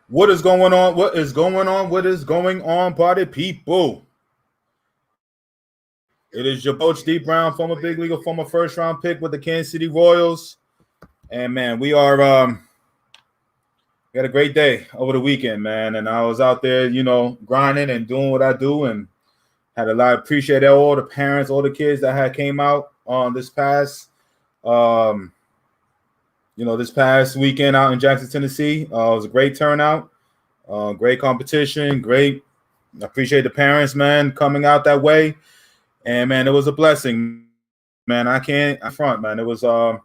What is going on? What is going on? What is going on, party people? It is your coach D Brown, former big leaguer, former first round pick with the Kansas City Royals. And man, we had a great day over the weekend, man. And I was out there, grinding and doing what I do, and had a lot. Appreciate all the parents, all the kids that had came out on this past this past weekend out in Jackson, Tennessee. It was a great turnout, great competition, great. I appreciate the parents, man, coming out that way, and man, it was a blessing, man. I can't front, man. It was a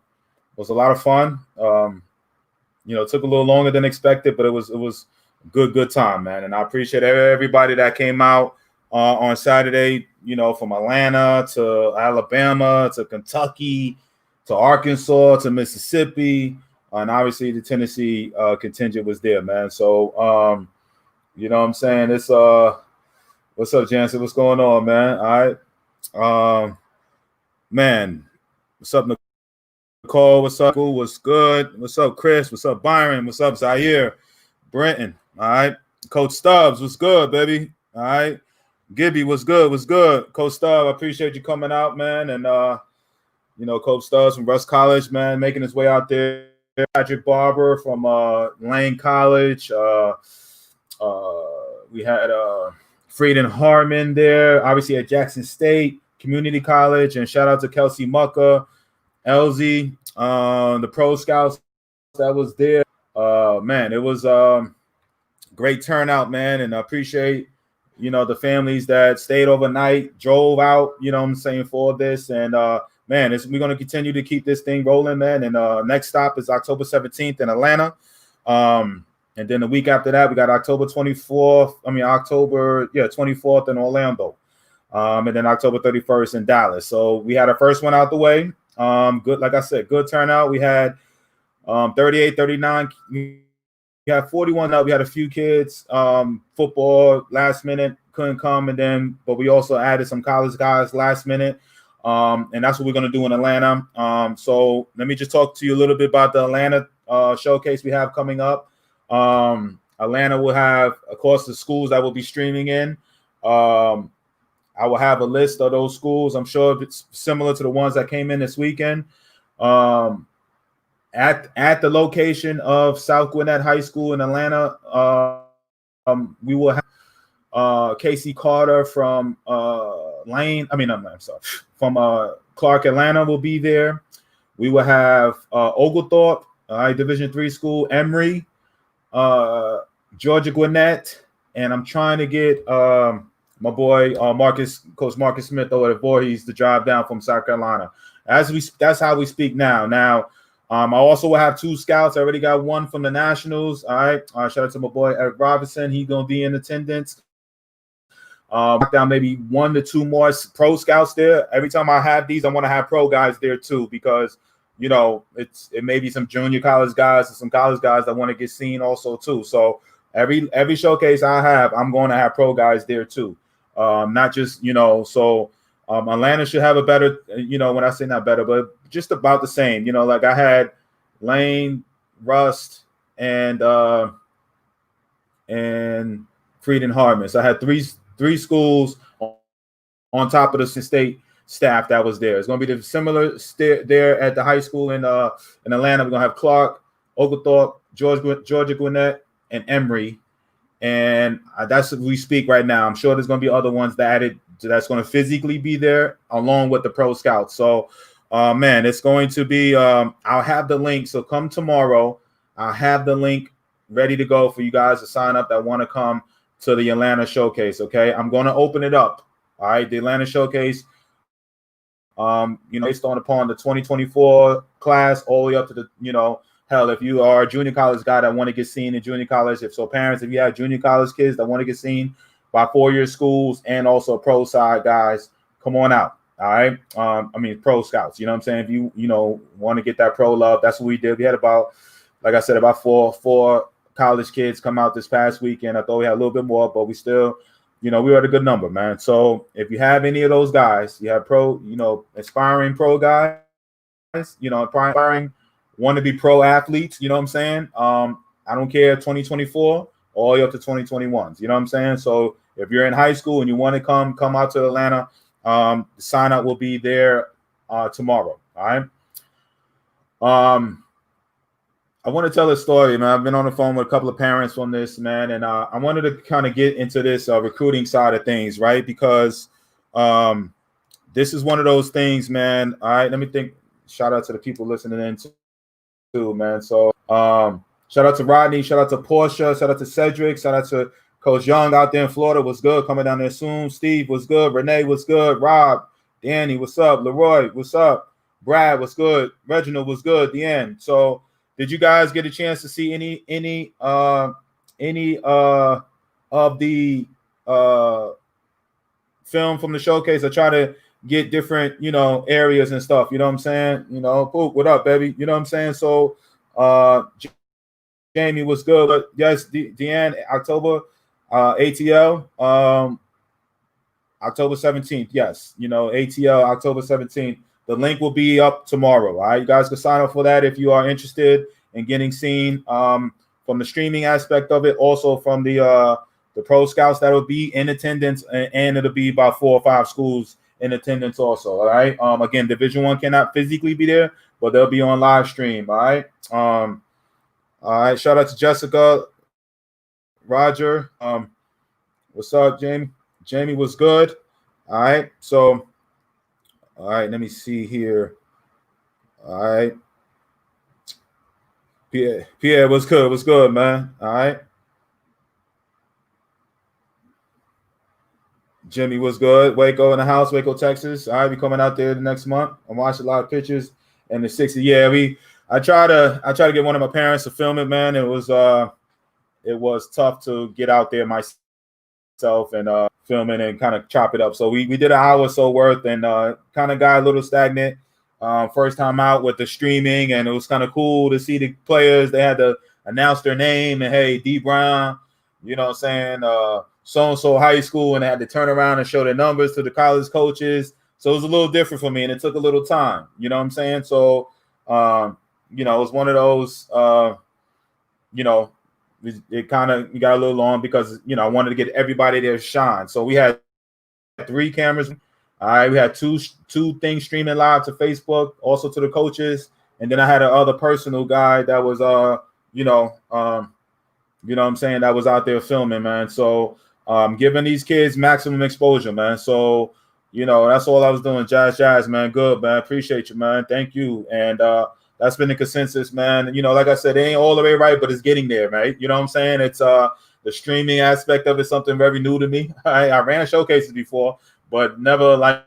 lot of fun. It took a little longer than expected, but it was good time, man. And I appreciate everybody that came out on Saturday. From Atlanta to Alabama to Kentucky to Arkansas to Mississippi, and obviously the Tennessee contingent was there, man. So, you know what I'm saying? It's what's up, Janson? What's going on, man? All right, man. What's up, McCoy? What's up? What's good? What's up, Chris? What's up, Byron? What's up, Zaire? Brenton? All right, Coach Stubbs. What's good, baby? All right, Gibby. What's good? What's good, Coach Stubbs? I appreciate you coming out, man, and Coach Stubbs from Russ College, man, making his way out there. Patrick Barber from Lane College. We had Frieden Harmon there, obviously at Jackson State Community College. And shout out to Kelsey Mucka, LZ, the Pro Scouts that was there. Man, it was great turnout, man. And I appreciate, the families that stayed overnight, drove out, for this. And man, we're going to continue to keep this thing rolling, man. And next stop is October 17th in Atlanta. And then the week after that, we got October 24th in Orlando. And then October 31st in Dallas. So we had our first one out the way. Good, like I said, good turnout. We had 38, 39. We had 41 up. We had a few kids. Football last minute couldn't come, but we also added some college guys last minute. And that's what we're going to do in Atlanta. So let me just talk to you a little bit about the Atlanta showcase we have coming up. Atlanta will have, of course, the schools that will be streaming in. I will have a list of those schools. I'm sure it's similar to the ones that came in this weekend. At the location of South Gwinnett High School in Atlanta, we will have Casey Carter from from Clark, Atlanta will be there. We will have Oglethorpe, Division III school, Emory, Georgia Gwinnett, and I'm trying to get my boy Coach Marcus Smith over at Voorhees to drive down from South Carolina. That's how we speak now. Now, I also will have two scouts. I already got one from the Nationals. All right, shout out to my boy Eric Robinson. He's gonna be in attendance. Down maybe 1 to 2 more pro scouts there. Every time I have these, I want to have pro guys there too, because it may be some junior college guys and some college guys that want to get seen also too. So every showcase I have, I'm going to have pro guys there too. Not just so Atlanta should have a better, when I say not better, but just about the same. Like I had Lane, Rust, and Frieden Harmon. So I had three schools on top of the state staff that was there. It's going to be the similar there at the high school in Atlanta. We're going to have Clark, Oglethorpe, Georgia Gwinnett, and Emory. And that's what we speak right now. I'm sure there's going to be other ones that's going to physically be there along with the pro scouts. So, man, it's going to be I'll have the link. So come tomorrow. I'll have the link ready to go for you guys to sign up that want to come to the Atlanta showcase. Okay, I'm going to open it up. All right, the Atlanta showcase. Based upon the 2024 class, all the way up to the hell, if you are a junior college guy that want to get seen in junior college, if you have junior college kids that want to get seen by 4-year schools and also pro side guys, come on out. All right, pro scouts. You know what I'm saying? If you want to get that pro love, that's what we did. We had about four college kids come out this past weekend. I thought we had a little bit more, but we still, we were at a good number, man. So if you have any of those guys, you have aspiring pro guys, aspiring want to be pro athletes, you know what I'm saying? I don't care, 2024 all the way up to 2021s. You know what I'm saying? So if you're in high school and you want to come out to Atlanta, the sign up will be there tomorrow. All right. I want to tell a story, man. I've been on the phone with a couple of parents on this, man, and I wanted to kind of get into this recruiting side of things, right? Because this is one of those things, man. All right, let me think. Shout out to the people listening in too, man. So shout out to Rodney, shout out to Portia, shout out to Cedric, shout out to Coach Young out there in Florida. Was good, coming down there soon. Steve was good. Renee was good. Rob, Danny, what's up? Leroy, what's up? Brad was good. Reginald was good at the end. So did you guys get a chance to see any of the film from the showcase? I try to get different, areas and stuff. You know what I'm saying? Poop, what up, baby? You know what I'm saying? So Jamie was good. But yes, Deanne, October, ATL, October 17th. Yes, ATL, October 17th. The link will be up tomorrow. All right, you guys can sign up for that if you are interested in getting seen from the streaming aspect of it, also from the pro scouts that will be in attendance, and it'll be about 4 or 5 schools in attendance also. All right. Again, Division I cannot physically be there, but they'll be on live stream. All right. All right. Shout out to Jessica, Roger. What's up, Jamie? Jamie was good. All right. So. All right, let me see here. All right. Pierre, what's good? What's good, man? All right. Jimmy was good. Waco in the house, Waco, Texas. All right, we coming out there the next month. I'm watching a lot of pictures. And the 60. Yeah, I try to get one of my parents to film it, man. It was tough to get out there myself and film it and kind of chop it up. So we did an hour or so worth, and kind of got a little stagnant first time out with the streaming, and it was kind of cool to see the players. They had to announce their name and, hey, D Brown, you know what I'm saying, so-and-so high school, and they had to turn around and show their numbers to the college coaches. So it was a little different for me, and it took a little time, you know what I'm saying? So, it was one of those, it kind of got a little long because, I wanted to get everybody there shine. So we had 3 cameras. All right, we had two things streaming live to Facebook, also to the coaches, and then I had another personal guy that was what I'm saying, that was out there filming, man. So giving these kids maximum exposure, man. So that's all I was doing. Jazz, man. Good, man. Appreciate you, man. Thank you. And that's been the consensus, man. Like I said, it ain't all the way right, but it's getting there, right? You know what I'm saying? It's the streaming aspect of it, something very new to me. I ran showcases before, but never like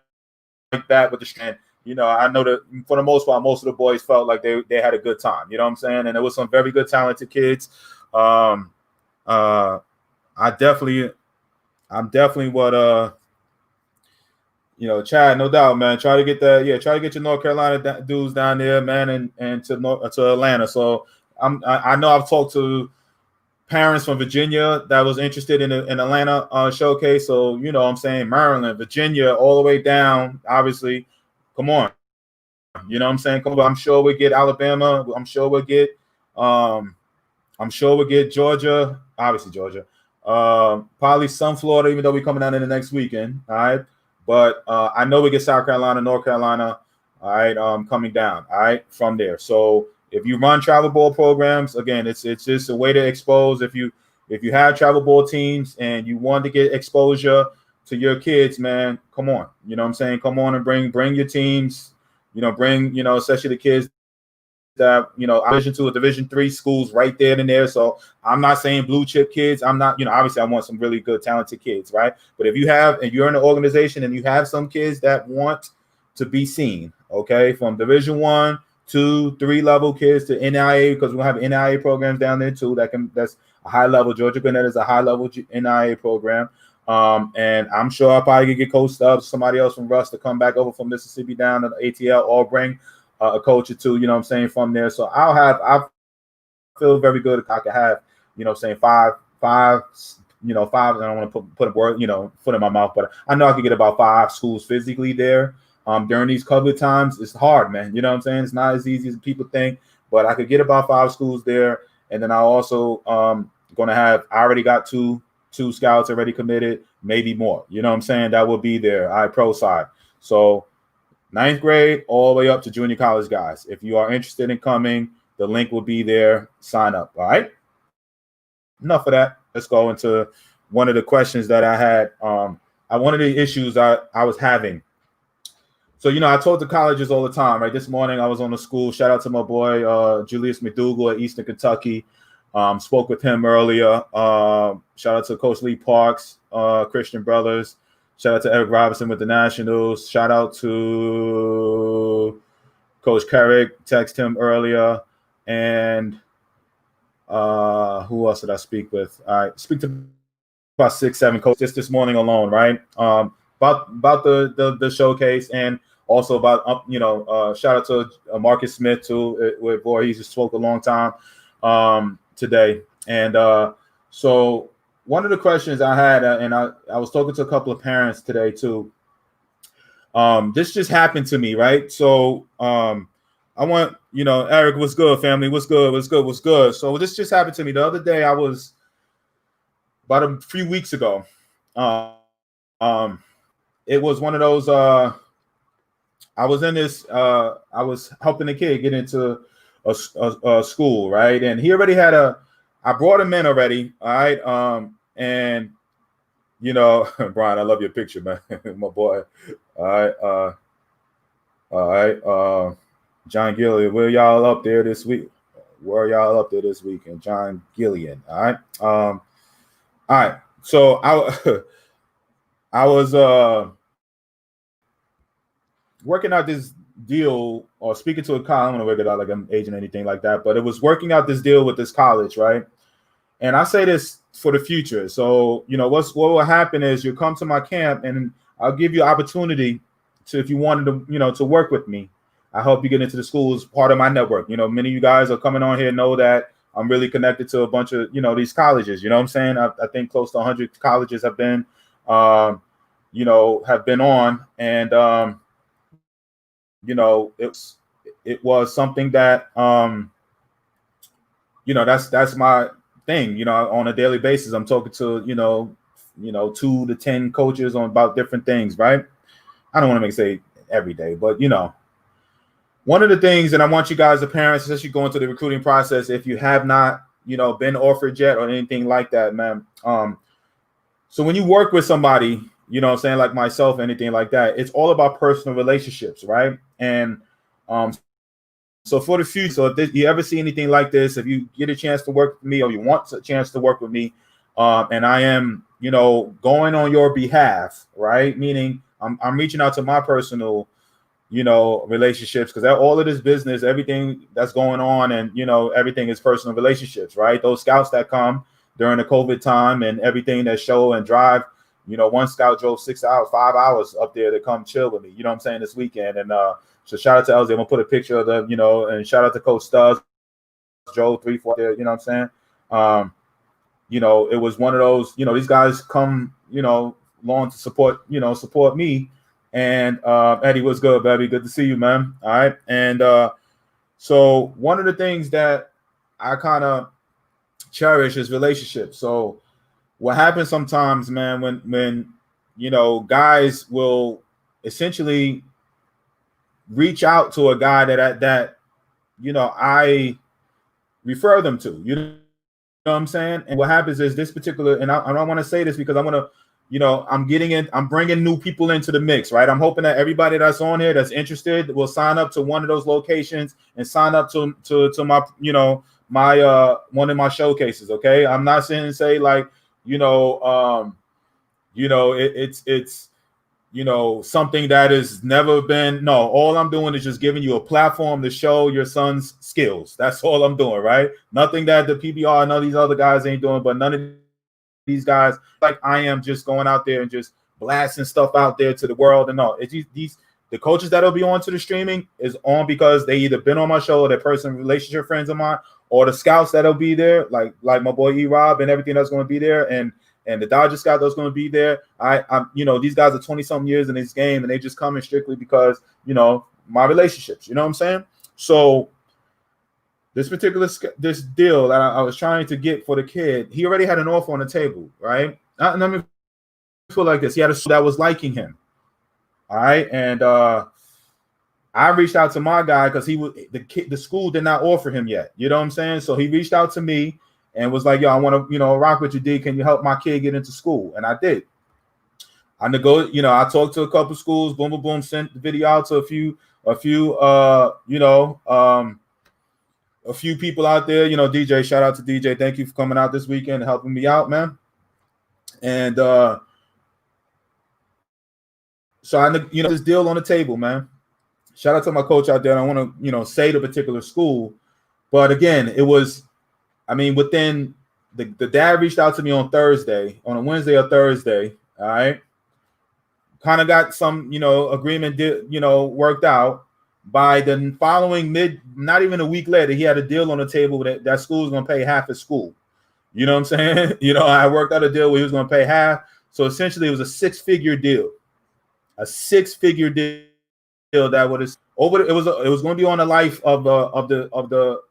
that with the stream. I know that for the most part, most of the boys felt like they had a good time. You know what I'm saying? And there was some very good, talented kids. I'm definitely what Chad, no doubt, man. Try to get your North Carolina dudes down there, man, and to Atlanta. So I know I've talked to parents from Virginia that was interested in Atlanta showcase. So I'm saying Maryland, Virginia, all the way down. Obviously, come on. You know what I'm saying? Come on. I'm sure we get Alabama. I'm sure we'll get Georgia. Obviously Georgia. Probably some Florida, even though we're coming down in the next weekend. All right. But I know we get South Carolina, North Carolina, all right, coming down, all right, from there. So if you run travel ball programs, again, it's just a way to expose. If you have travel ball teams and you want to get exposure to your kids, man, come on. You know what I'm saying? Come on and bring your teams, bring, especially the kids that, Division II or Division III schools right there and there. So I'm not saying blue chip kids. I'm not, obviously I want some really good, talented kids, right? But if you're in an organization and you have some kids that want to be seen, okay, from Division I, 2, 3 level kids to NIA, because we'll have NIA programs down there too. That's a high level. Georgia Godette is a high level NIA program. And I'm sure I'll probably get Coach Stubbs, somebody else from Russ to come back over from Mississippi down to the ATL, or bring a coach or two, from there. So I feel very good if I could have, five, I don't want to put a word, foot in my mouth, but I know I could get about 5 schools physically there. During these COVID times, it's hard, man. You know what I'm saying? It's not as easy as people think, but I could get about 5 schools there. And then I also going to have, I already got two scouts already committed, maybe more. You know what I'm saying? That will be there. Pro side. So 9th grade all the way up to junior college guys. If you are interested in coming, the link will be there. Sign up. All right. Enough of that. Let's go into one of the questions that I had. One of the issues I was having. So, I talk to colleges all the time, right? This morning I was on the school. Shout out to my boy, Julius McDougal at Eastern Kentucky. Spoke with him earlier. Shout out to Coach Lee Parks, Christian Brothers. Shout out to Eric Robinson with the Nationals. Shout out to Coach Carrick. Text him earlier. And who else did I speak with? I speak to about 6-7 coaches this morning alone, right? About the showcase, and also about shout out to Marcus Smith too. With boy, he just spoke a long time today, and so one of the questions I had, and I was talking to a couple of parents today too. This just happened to me, right? So I want, Eric, what's good, family? What's good? So this just happened to me the other day. I was about a few weeks ago. It was one of those. I was in this. I was helping a kid get into a school, right? And he already had I brought him in already, all right. And Brian, I love your picture, man, my boy. All right. John Gillian, where y'all up there this week? And John Gillian, all right. All right. So I was working out this deal, or speaking to a college. I don't want to work it out like I'm agent or anything like that, but it was working out this deal with this college, right? And I say this for the future. So, what will happen is you'll come to my camp and I'll give you opportunity to, if you wanted to, to work with me. I help you get into the school as part of my network. Many of you guys are coming on here know that I'm really connected to a bunch of, these colleges. You know what I'm saying? I think close to 100 colleges have been, have been on. And, it was something that, that's my thing. On a daily basis, I'm talking to, 2 to 10 coaches on about different things, right? I don't want to say every day, but, one of the things, and I want you guys, the parents, especially going through the recruiting process, if you have not, been offered yet or anything like that, man. So when you work with somebody, saying like myself, anything like that, it's all about personal relationships, right? And so for the future, so if you ever see anything like this, if you get a chance to work with me or you want a chance to work with me, and I am, going on your behalf, right? Meaning I'm reaching out to my personal, relationships, because all of this business, everything that's going on, and everything is personal relationships, right? Those scouts that come during the COVID time and everything that show and drive, one scout drove 5 hours up there to come chill with me, this weekend. And so shout out to LZ. I'm gonna put a picture of the, and shout out to Coach Stubbs, drove 3-4 there, it was one of those, these guys come, long to support me. And Eddie, what's good, baby? Good to see you, man. All right. And so one of the things that I kind of cherish is relationships. So what happens sometimes, man, when guys will essentially reach out to a guy that I refer them to, you know what I'm saying? And what happens is this particular, and I don't want to say this because I want to, I'm bringing new people into the mix, right? I'm hoping that everybody that's on here that's interested will sign up to one of those locations and sign up to my, my one of my showcases. Okay. I'm not saying to say like, it's something that has never been. No, all I'm doing is just giving you a platform to show your son's skills. That's all I'm doing, right? Nothing that the PBR and all these other guys ain't doing, but none of these guys, like I am, just going out there and just blasting stuff out there to the world. And no, it's the coaches that'll be on to the streaming is on because they either been on my show or they're personal relationship friends of mine, or the scouts that'll be there, like my boy E-Rob and everything that's going to be there, and the Dodger scout that's going to be there. I'm these guys are 20-something years in this game, and they just coming strictly because my relationships. You know what I'm saying? So this deal that I was trying to get for the kid, he already had an offer on the table, right? Let me feel like this. He had a school that was liking him. All right. And I reached out to my guy because the school did not offer him yet. You know what I'm saying? So he reached out to me and was like, yo, I want to, rock with you, D. Can you help my kid get into school? And I did. I talked to a couple schools, boom, boom, boom, sent the video out to a few people out there. DJ, shout out to DJ. Thank you for coming out this weekend and helping me out, man. And so I, this deal on the table, man. Shout out to my coach out there. I want to, say the particular school, but again, it was, within the dad reached out to me on a Wednesday or Thursday. All right. Kind of got some, agreement, worked out. By the following not even a week later, he had a deal on the table that school's going to pay half his school. You know what I'm saying? I worked out a deal where he was going to pay half. So essentially it was a six-figure deal. A six-figure deal that was over. It was going to be on the life of the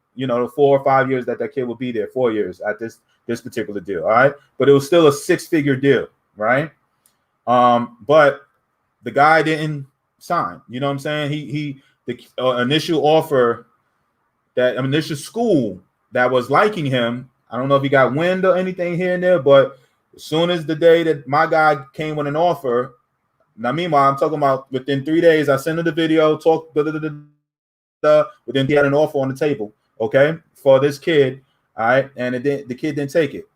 4 or 5 years that kid would be there, 4 years at this particular deal. All right. But it was still a six-figure deal, right? But the guy didn't sign. You know what I'm saying? The initial offer, that initial school that was liking him, I don't know if he got wind or anything here and there, but as soon as the day that my guy came with an offer, now meanwhile, I'm talking about within 3 days, I sent him the video, within he had an offer on the table, okay, for this kid, all right, and the kid didn't take it.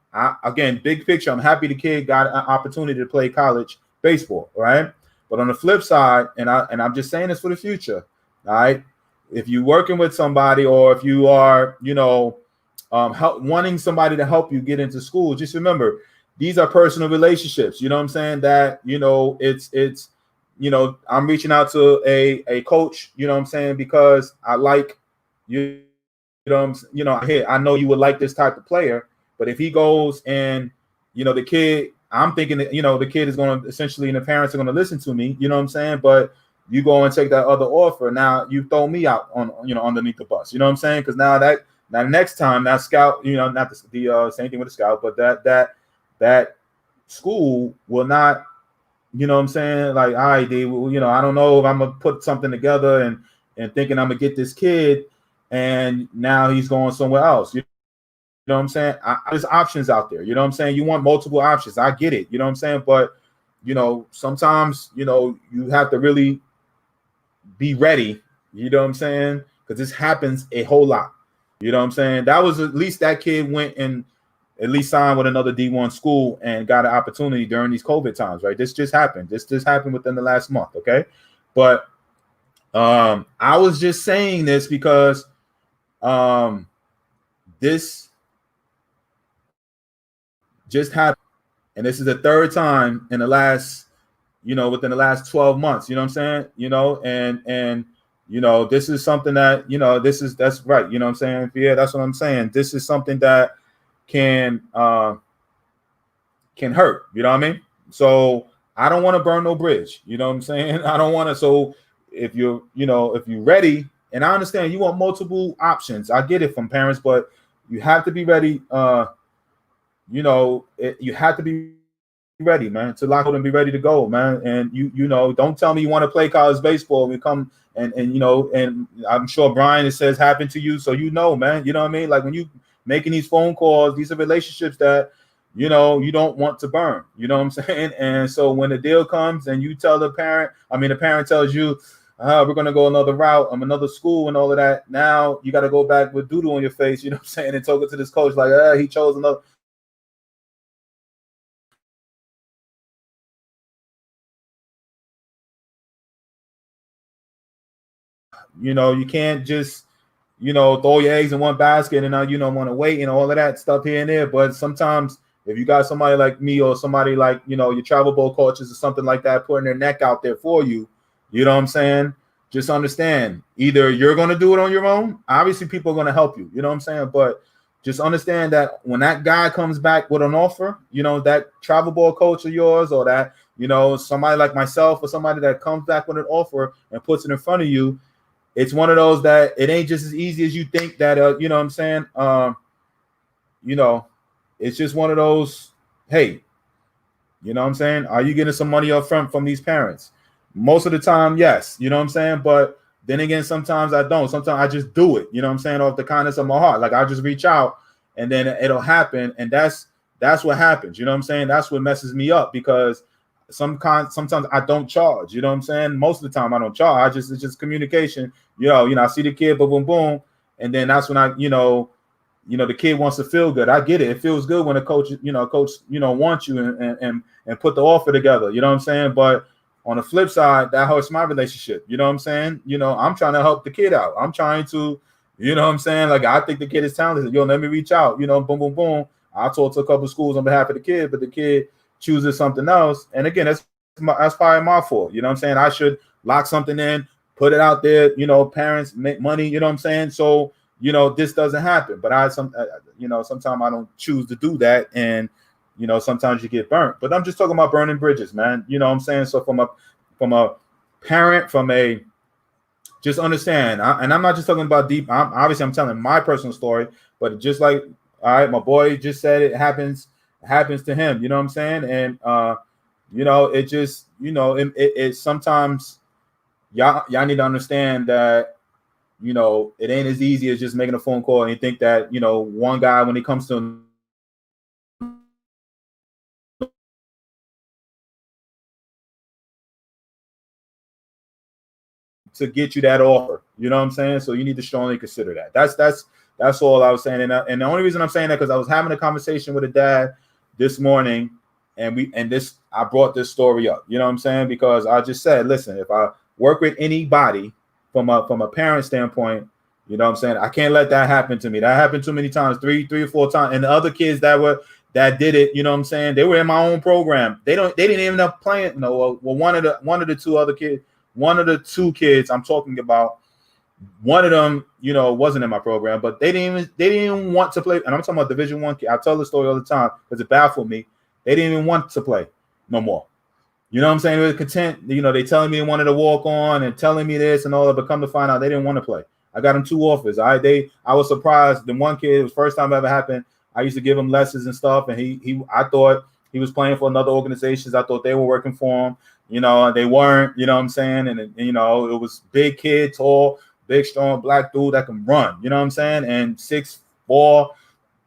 Again, big picture, I'm happy the kid got an opportunity to play college baseball, right? But on the flip side, and I'm just saying this for the future, all right, if you're working with somebody or if you are, wanting somebody to help you get into school, just remember, these are personal relationships. You know what I'm saying? That, it's I'm reaching out to a coach, you know what I'm saying, because I like you, I know you would like this type of player, but if he goes and, the kid, I'm thinking that, the kid is going to essentially, and the parents are going to listen to me, you know what I'm saying? But you go and take that other offer. Now you throw me out on, underneath the bus, you know what I'm saying? Because now next time that scout, not the same thing with the scout, but that school will not, you know what I'm saying? Like, all right, they will, I don't know if I'm going to put something together and thinking I'm going to get this kid and now he's going somewhere else. You know what I'm saying? There's options out there. You know what I'm saying? You want multiple options. I get it. You know what I'm saying? But, sometimes, you have to really be ready. You know what I'm saying? Because this happens a whole lot. You know what I'm saying? That was at least that kid went and at least signed with another D1 school and got an opportunity during these COVID times, right? This just happened. This just happened within the last month, okay? But I was just saying this because this just happened. And this is the third time in the last, within the last 12 months, you know what I'm saying? And this is something that, that's right. You know what I'm saying? Yeah, that's what I'm saying. This is something that can hurt. You know what I mean? So I don't want to burn no bridge. You know what I'm saying? I don't want to. So if you're ready, and I understand you want multiple options. I get it from parents, but you have to be ready. You have to be ready, man, to lock out and be ready to go, man. And don't tell me you want to play college baseball. We come and I'm sure Brian, it says happened to you. So, man, you know what I mean? Like when you making these phone calls, these are relationships that, you don't want to burn, you know what I'm saying? And so when the deal comes and you tell the parent tells you, we're going to go another route, another school and all of that. Now you got to go back with doodle on your face, you know what I'm saying? And talk it to this coach like, he chose another. You can't just, throw your eggs in one basket and now want to wait and all of that stuff here and there. But sometimes if you got somebody like me or somebody like, your travel bowl coaches or something like that, putting their neck out there for you, you know what I'm saying? Just understand, either you're going to do it on your own. Obviously, people are going to help you. You know what I'm saying? But just understand that when that guy comes back with an offer, that travel ball coach of yours or that, somebody like myself or somebody that comes back with an offer and puts it in front of you, it's one of those that it ain't just as easy as you think that, you know what I'm saying? You know, it's just one of those, hey, you know what I'm saying? Are you getting some money up front from these parents? Most of the time, yes, you know what I'm saying? But then again, sometimes I don't. Sometimes I just do it, you know what I'm saying? Off the kindness of my heart. Like I just reach out and then it'll happen. And that's what happens. You know what I'm saying? That's what messes me up, because sometimes I don't charge, you know what I'm saying? Most of the time I don't charge. It's just communication. I see the kid, boom, boom, boom. And then that's when the kid wants to feel good. I get it. It feels good when a coach wants you and put the offer together. You know what I'm saying? But on the flip side, that hurts my relationship. You know what I'm saying? I'm trying to help the kid out. I'm trying to, you know what I'm saying? Like, I think the kid is talented. Let me reach out. Boom, boom, boom. I talked to a couple of schools on behalf of the kid, but the kid chooses something else. And again, that's probably my fault. You know what I'm saying? I should lock something in, put it out there. Parents make money. You know what I'm saying? So, this doesn't happen. But sometimes I don't choose to do that. And, sometimes you get burnt. But I'm just talking about burning bridges, man. You know what I'm saying? So from a parent, just understand. And I'm not just talking about deep. I'm telling my personal story. But just like, all right, my boy just said it happens to him. You know what I'm saying? And, it just, it sometimes y'all need to understand that, it ain't as easy as just making a phone call and you think that, one guy, when it comes to get you that offer, you know what I'm saying? So you need to strongly consider that. That's all I was saying. And the only reason I'm saying that, because I was having a conversation with a dad this morning, and I brought this story up, you know what I'm saying? Because I just said, listen, if I work with anybody from a parent standpoint, you know what I'm saying, I can't let that happen to me. That happened too many times, three or four times. And the other kids that did it, you know what I'm saying, they were in my own program. They didn't even end up playing. No, well, one of the two other kids, one of the two kids I'm talking about, one of them, wasn't in my program, but they didn't even want to play. And I'm talking about Division I kid. I tell the story all the time because it baffled me. They didn't even want to play no more. You know what I'm saying? They were content. They telling me they wanted to walk on and telling me this and all that, but come to find out they didn't want to play. I got them 2 offers. I was surprised. The one kid, it was the first time it ever happened. I used to give him lessons and stuff, and I thought he was playing for another organizations. I thought they were working for him. They weren't. You know what I'm saying? And it was big kid, tall, big, strong black dude that can run. You know what I'm saying? And 6'4".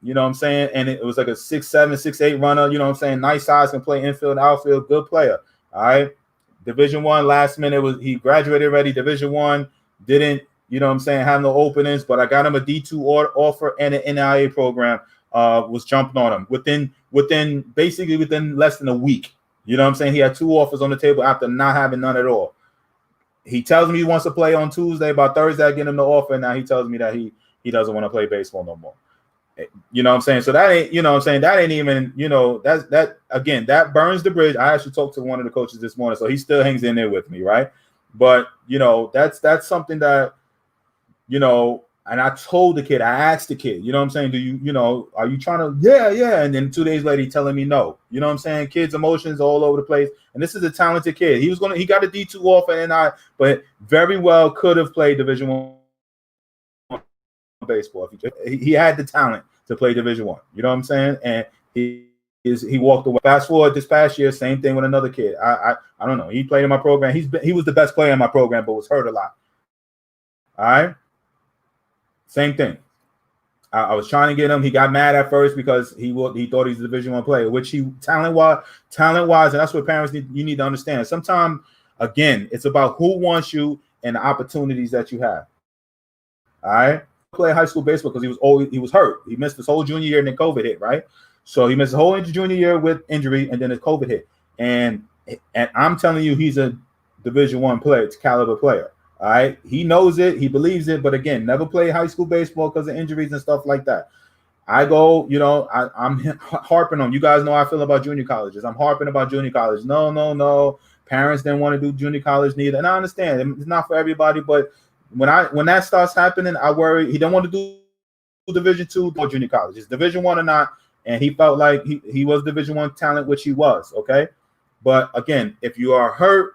You know what I'm saying? And it was like a 6'7", 6'8" runner. You know what I'm saying? Nice size, can play infield, outfield, good player. All right. Division I, last minute he graduated already. Division I, didn't, have no openings, but I got him a D2 offer and an NIA program. Was jumping on him within less than a week. You know what I'm saying? He had 2 offers on the table after not having none at all. He tells me he wants to play on Tuesday. By Thursday, I get him the offer. And now he tells me that he doesn't want to play baseball no more. You know what I'm saying? So that ain't, that ain't even, that burns the bridge. I actually talked to one of the coaches this morning, so he still hangs in there with me, right? But, that's something that, and I told the kid, I asked the kid, you know what I'm saying? Do you, are you trying to, yeah. And then 2 days later, he's telling me no. You know what I'm saying? Kids' emotions all over the place. And this is a talented kid. He got a D2 offer, but very well could have played Division I baseball. He had the talent to play Division I. You know what I'm saying? And he walked away. Fast forward this past year, same thing with another kid. I don't know. He played in my program. He was the best player in my program, but was hurt a lot. All right. Same thing. I was trying to get him. He got mad at first because he thought he's a Division I player, which he talent wise, and that's what parents need to understand. Sometimes, again, it's about who wants you and the opportunities that you have. All right. Play high school baseball because he was hurt. He missed his whole junior year and then COVID hit, right? So he missed the whole junior year with injury and then his COVID hit. And I'm telling you, he's a Division I player, it's caliber player. All right. He knows it, he believes it, but again, never played high school baseball because of injuries and stuff like that. I go, I'm harping on. You guys know how I feel about junior colleges. I'm harping about junior college. No. Parents didn't want to do junior college neither. And I understand it's not for everybody, but when that starts happening, I worry. He don't want to do Division II or junior college. It's Division I or not, and he felt like he was Division I talent, which he was. Okay, but again, if you are hurt,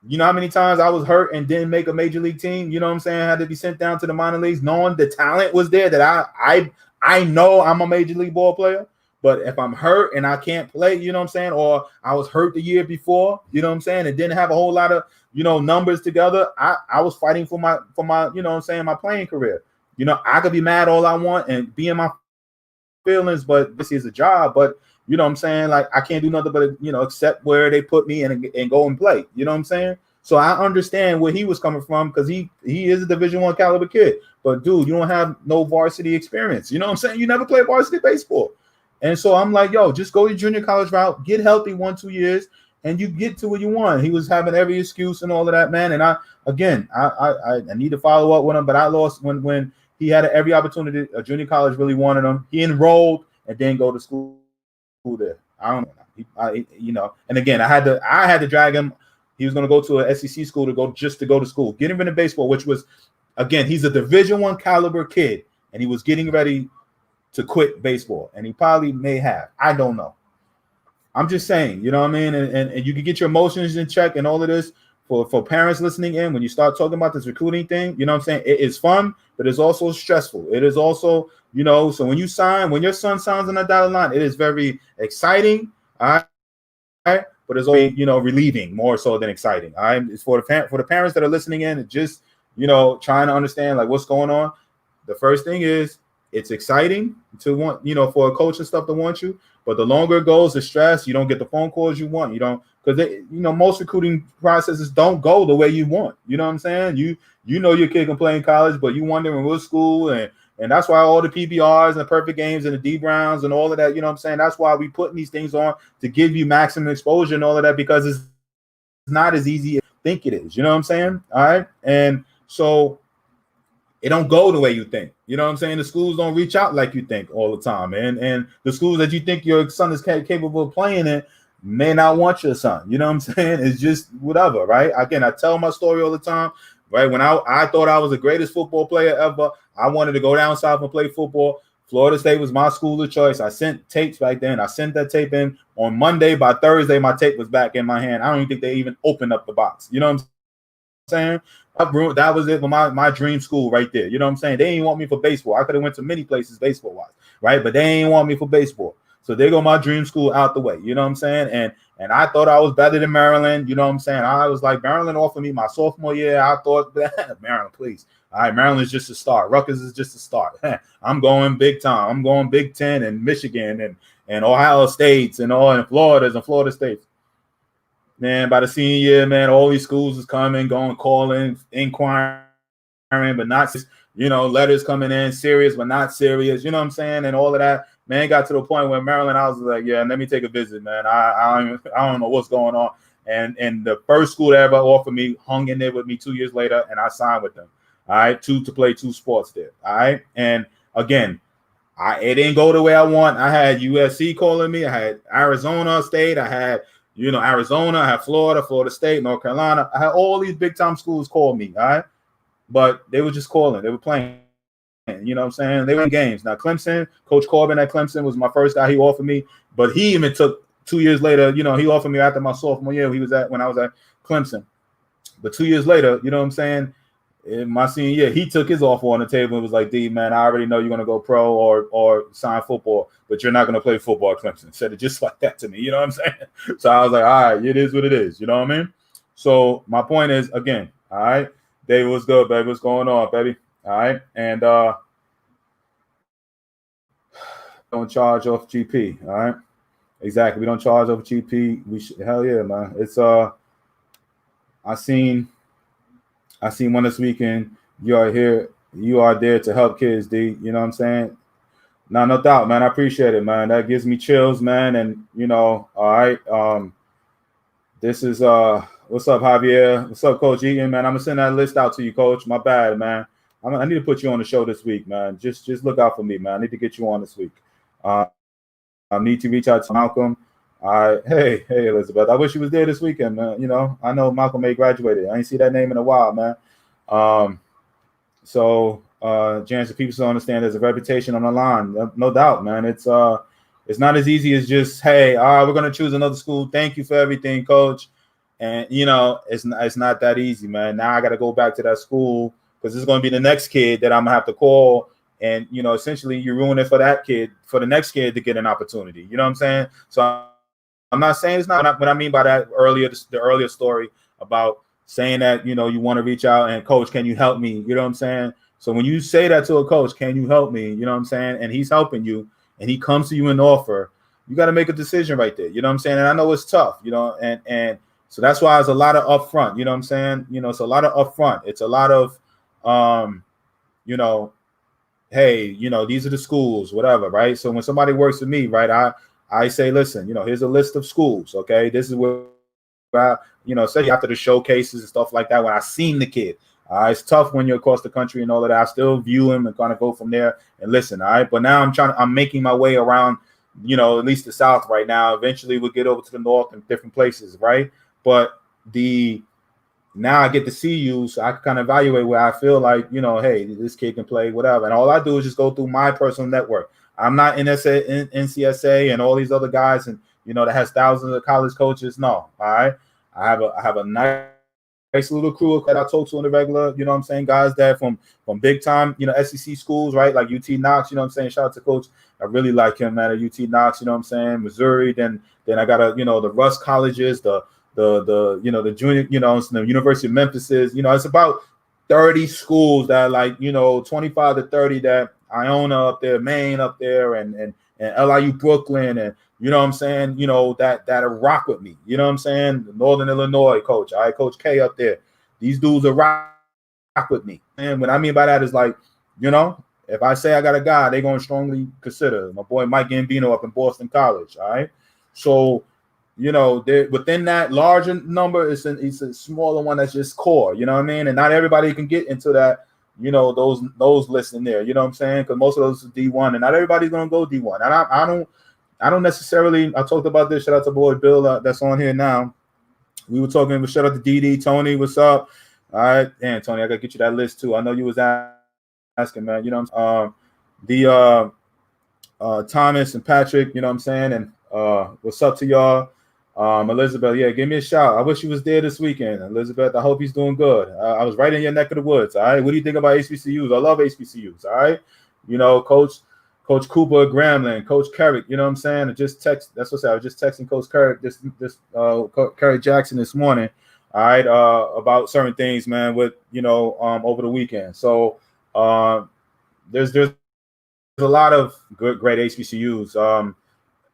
You know how many times I was hurt and didn't make a major league team? You know what I'm saying? I had to be sent down to the minor leagues, knowing the talent was there, that I know I'm a major league ball player. But if I'm hurt and I can't play, you know what I'm saying? Or I was hurt the year before, you know what I'm saying? And didn't have a whole lot of, numbers together. I was fighting for my, you know what I'm saying, my playing career. I could be mad all I want and be in my feelings, but this is a job. But you know what I'm saying? Like, I can't do nothing but, accept where they put me and go and play. You know what I'm saying? So I understand where he was coming from, because he is a Division I caliber kid. But dude, you don't have no varsity experience. You know what I'm saying? You never played varsity baseball. And so I'm like, yo, just go the junior college route, get healthy 1-2 years, and you get to what you want. He was having every excuse and all of that, man. And I need to follow up with him, but I lost when he had every opportunity. A junior college really wanted him. He enrolled and then go to school there. I don't know. And again, I had to drag him. He was going to go to an SEC school to go to school, get him into baseball, which was, again, he's a Division I caliber kid, and he was getting ready to quit baseball, and he probably may have. I don't know. I'm just saying, you know what I mean? And you can get your emotions in check and all of this. For parents listening in, when you start talking about this recruiting thing, you know what I'm saying? It is fun, but it's also stressful. It is also, so when your son signs on that dotted line, it is very exciting, all right? But it's always, relieving more so than exciting. All right. It's for the parents that are listening in and just, trying to understand like what's going on. The first thing is, it's exciting to want, for a coach and stuff to want you. But the longer it goes, the stress, you don't get the phone calls you want. You don't, because most recruiting processes don't go the way you want. You know what I'm saying? You your kid can play in college, but you wondering what school, and that's why all the PBRs and the perfect games and the D Browns and all of that, you know what I'm saying? That's why we putting these things on, to give you maximum exposure and all of that, because it's not as easy as you think it is. You know what I'm saying? All right. And so it don't go the way you think. You know what I'm saying? The schools don't reach out like you think all the time. And the schools that you think your son is capable of playing in may not want your son. You know what I'm saying? It's just whatever, right? Again, I tell my story all the time, right? When I thought I was the greatest football player ever, I wanted to go down south and play football. Florida State was my school of choice. I sent tapes back then. I sent that tape in on Monday. By Thursday, my tape was back in my hand. I don't even think they even opened up the box. You know what I'm saying? That was it for my dream school right there. You know what I'm saying? They didn't want me for baseball. I could have went to many places baseball-wise, right? But they ain't want me for baseball. So they go my dream school out the way. You know what I'm saying? And I thought I was better than Maryland. You know what I'm saying? I was like, Maryland offered me my sophomore year. I thought, Maryland, please. All right, Maryland's just a start. Rutgers is just a start. I'm going big time. I'm going Big Ten and Michigan and Ohio States and Florida's and Florida States. Man, by the senior year, man, all these schools is coming, going, calling, inquiring, but not, letters coming in, serious but not serious. You know what I'm saying? And all of that, man, got to the point where Maryland, I was like, yeah, let me take a visit, man. I don't know what's going on. And the first school that ever offered me hung in there with me 2 years later, and I signed with them. All right, to play 2 sports there. All right, and again, it didn't go the way I want. I had USC calling me. I had Arizona State. I had Arizona. I had Florida State, North Carolina. I had all these big time schools call me. All right, but they were just calling. They were playing. You know what I'm saying? They were in games. Now Clemson, Coach Corbin at Clemson was my first guy. He offered me, but he even took 2 years later. He offered me after my sophomore year. When I was at Clemson, but 2 years later, you know what I'm saying? In my senior year, he took his offer on the table and was like, D, man, I already know you're going to go pro or sign football, but you're not going to play football at Clemson. Said it just like that to me. You know what I'm saying? So I was like, all right, it is what it is. You know what I mean? So my point is, again, all right, David, what's good, baby? What's going on, baby? All right. And don't charge off GP. All right. Exactly. We don't charge off GP. Hell yeah, man. It's I seen one this weekend. You are here. You are there to help kids, D. You know what I'm saying? No doubt, man. I appreciate it, man. That gives me chills, man. And all right. This is what's up, Javier? What's up, Coach Eaton, man? I'm gonna send that list out to you, Coach. My bad, man. I need to put you on the show this week, man. Just look out for me, man. I need to get you on this week. I need to reach out to Malcolm. Hey, Elizabeth. I wish you was there this weekend, man. I know Malcolm may graduated. I ain't see that name in a while, man. So Janson People understand there's a reputation on the line. No doubt, man. It's not as easy as just, hey, we're gonna choose another school. Thank you for everything, Coach. And it's not that easy, man. Now I got to go back to that school because it's going to be the next kid that I'm gonna have to call, and essentially you ruin it for that kid, for the next kid to get an opportunity. You know what I'm saying? So I'm not saying it's not. What I mean by that the earlier story about saying that you want to reach out and coach, can you help me? You know what I'm saying? So when you say that to a coach, can you help me? You know what I'm saying? And he's helping you, and he comes to you and offer. You got to make a decision right there. You know what I'm saying? And I know it's tough. And so that's why it's a lot of upfront. You know what I'm saying? It's a lot of upfront. It's a lot of, hey, these are the schools, whatever, right? So when somebody works with me, right, I say, listen, here's a list of schools. Okay, this is where say after the showcases and stuff like that, when I seen the kid. It's tough when you're across the country and all of that. I still view him and kind of go from there and listen. All right. But now I'm making my way around, at least the South right now. Eventually we'll get over to the North and different places. Right. But now I get to see you, so I can kind of evaluate where I feel like, hey, this kid can play, whatever. And all I do is just go through my personal network. I'm not NCSA and all these other guys and, that has thousands of college coaches. No. All right. I have a nice little crew that I talk to on the regular, you know what I'm saying? Guys that from big time, SEC schools, right? Like UT Knox, you know what I'm saying? Shout out to Coach. I really like him, man, at UT Knox, you know what I'm saying? Missouri. Then I got the Russ colleges, the junior, the University of Memphis is, it's about 30 schools that like, 25 to 30 that Iona up there, Maine up there, and LIU Brooklyn, and you know what I'm saying, that'll rock with me. You know what I'm saying? Northern Illinois coach. All right, Coach K up there. These dudes are rock with me. And what I mean by that is like, if I say I got a guy, they're going to strongly consider my boy Mike Gambino up in Boston College. All right. So, within that larger number, it's a smaller one that's just core. You know what I mean? And not everybody can get into that, those lists in there. You know what I'm saying? Because most of those are D1, and not everybody's going to go D1. And I don't necessarily. I talked about this. Shout out to boy Bill that's on here now. We were talking. Shout out to DD Tony. What's up? All right, damn Tony, I gotta get you that list too. I know you was asking, man. Thomas and Patrick. You know what I'm saying? And what's up to y'all? Elizabeth, yeah, give me a shout. I wish you was there this weekend, Elizabeth. I hope he's doing good. I was right in your neck of the woods. All right, what do you think about HBCUs? I love HBCUs. All right, Coach Cooper Gramlin, Coach Carrick, you know what I'm saying? I was just texting Coach Carrick Carrick Jackson this morning, all right, about certain things, man, with over the weekend. So there's a lot of great HBCUs.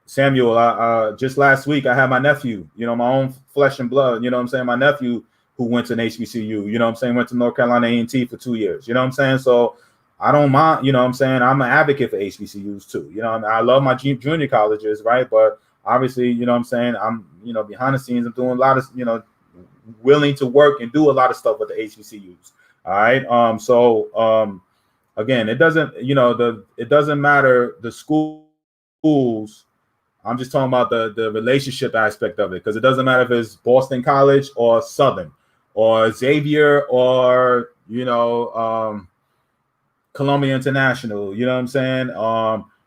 Samuel, just last week I had my nephew, my own flesh and blood, you know what I'm saying? My nephew who went to an HBCU, you know what I'm saying, went to North Carolina A&T for 2 years, you know what I'm saying? So I don't mind, you know what I'm saying? I'm an advocate for HBCUs too. I love my junior colleges, right? But obviously, you know what I'm saying? I'm, behind the scenes, I'm doing a lot of, willing to work and do a lot of stuff with the HBCUs. All right. Again, it doesn't, it doesn't matter the schools. I'm just talking about the relationship aspect of it, because it doesn't matter if it's Boston College or Southern or Xavier or, Columbia International, you know what I'm saying?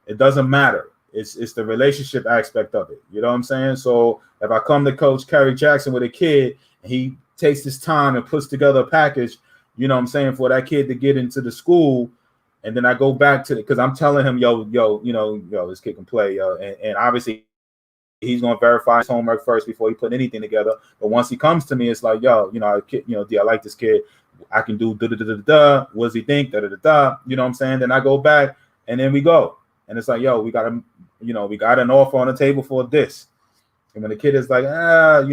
It doesn't matter. It's the relationship aspect of it. You know what I'm saying? So if I come to Coach Carrick Jackson with a kid and he takes his time and puts together a package, you know what I'm saying, for that kid to get into the school, and then I go back to it because I'm telling him, yo, this kid can play, yo. And obviously he's gonna verify his homework first before he put anything together. But once he comes to me, it's like, yo, I like this kid. I can do da. What does he think? Da. You know what I'm saying? Then I go back and then we go. And it's like, yo, we got an offer on the table for this. And when the kid is like, and